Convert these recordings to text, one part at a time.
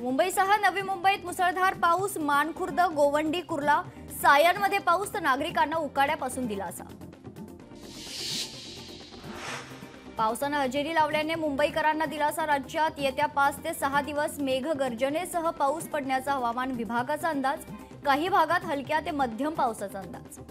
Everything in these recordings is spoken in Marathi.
मुंबईसह नवी मुंबईत मुसळधार पाऊस, मानखुर्द, गोवंडी, कुर्ला, सायनमध्ये पाऊस तर नागरिकांना उकाड्यापासून दिलासा। पावसाने हजेरी लावल्याने मुंबईकरांना दिलासा। राज्यात येत्या 5 ते 6 दिवस मेघगर्जनेसह पाऊस पडण्याचा हवामान विभागाचा अंदाज। काही भागात हलक्या ते मध्यम पावसाचा अंदाज।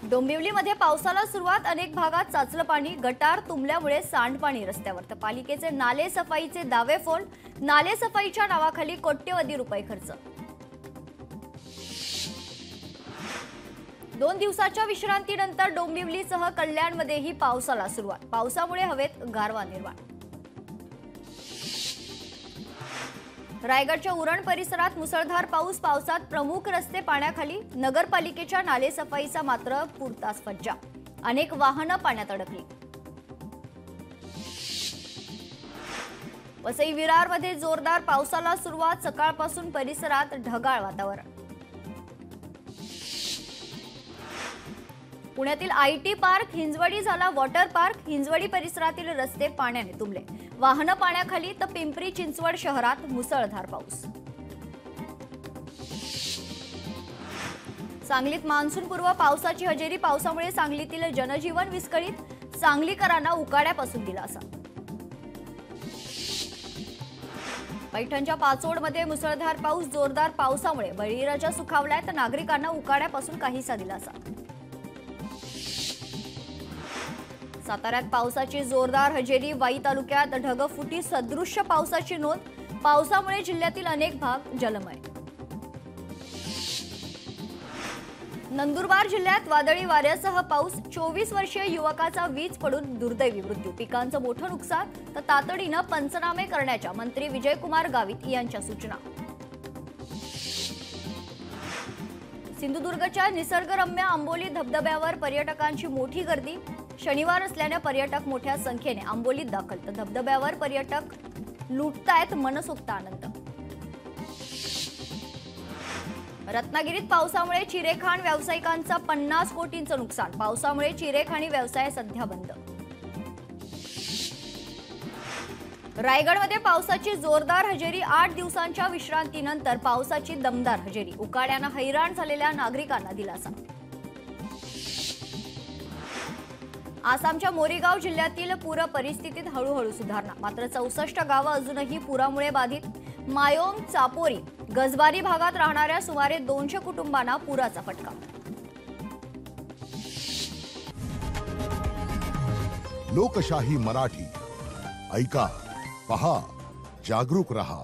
डोंबिवलीमध्ये पावसाला सुरुवात, अनेक भागात साचलं पाणी, गटार तुंबल्यामुळे सांडपाणी रस्त्यावर। तर पालिकेचे नाले सफाईचे दावे फोल, नाले सफाईच्या नावाखाली कोट्यवधी रुपये खर्च। 2 दिवसाच्या विश्रांतीनंतर डोंबिवलीसह कल्याणमध्येही पावसाला सुरुवात। पावसामुळे हवेत गारवा निर्माण। रायगडच्या उरण परिसरात मुसळधार पाऊस, पावसात प्रमुख रस्ते पाण्याखाली, नगरपालिकेच्या नालेसफाईचा मात्र पुरताच फज्जा, अनेक वाहनं पाण्यात अडकली। वसई विरारमध्ये जोरदार पावसाला सुरुवात, सकाळपासून परिसरात ढगाळ वातावरण। पुण्यातील आयटी पार्क, हिंजवडी झाला वॉटर पार्क, हिंजवडी परिसरातील रस्ते पाण्याने तुंबले, वाहनं पाण्याखाली। तर पिंपरी चिंचवड शहरात मुसळधार पाऊस। सांगलीत मान्सूनपूर्व पावसाची हजेरी, पावसामुळे सांगलीतील जनजीवन विस्कळीत, सांगलीकरांना उकाड्यापासून दिलासा। पैठणच्या पाचोडमध्ये मुसळधार पाऊस, जोरदार पावसामुळे बळीराजा सुखावलाय तर नागरिकांना उकाड्यापासून काहीसा दिलासा। साताऱ्यात पावसाची जोरदार हजेरी, वाई तालुक्यात ढगफुटी सदृश्य पावसाची नोंद, पावसामुळे जिल्ह्यातील अनेक भाग जलमय। नंदुरबार जिल्ह्यात वादळी वाऱ्यासह पाऊस, 24 वर्षीय युवकाचा वीज पडून दुर्दैवी मृत्यू, पिकांचं मोठं नुकसान, तर तातडीनं पंचनामे करण्याच्या मंत्री विजयकुमार गावित यांच्या सूचना। सिंधुदुर्गच्या निसर्गरम्य आंबोली धबधब्यावर पर्यटकांची मोठी गर्दी, शनिवार असल्याने पर्यटक मोठ्या संख्येने आंबोलीत दाखल, तर धबधब्यावर पर्यटक लुटतायत मनसोक्त आनंद। रत्नागिरीत पावसामुळे चिरेखाण व्यावसायिकांचा 50 कोटींचं नुकसान, पावसामुळे चिरेखाणी व्यवसाय सध्या बंद। रायगडमध्ये पावसाची जोरदार हजेरी, 8 दिवसांच्या विश्रांतीनंतर पावसाची दमदार हजेरी, उकाड्यानं हैराण झालेल्या नागरिकांना दिलासा। आसामच्या मोरीगाव जिल्ह्यातील पूर परिस्थितीत हळूहळू सुधारणा, मात्र 64 गावं अजूनही पुरामुळे बाधित। मायोंग, चापोरी, गजबारी भागात राहणाऱ्या सुमारे 200 कुटुंबांना पुराचा फटका। लोकशाही मराठी ऐका, पहा, जागरूक रहा।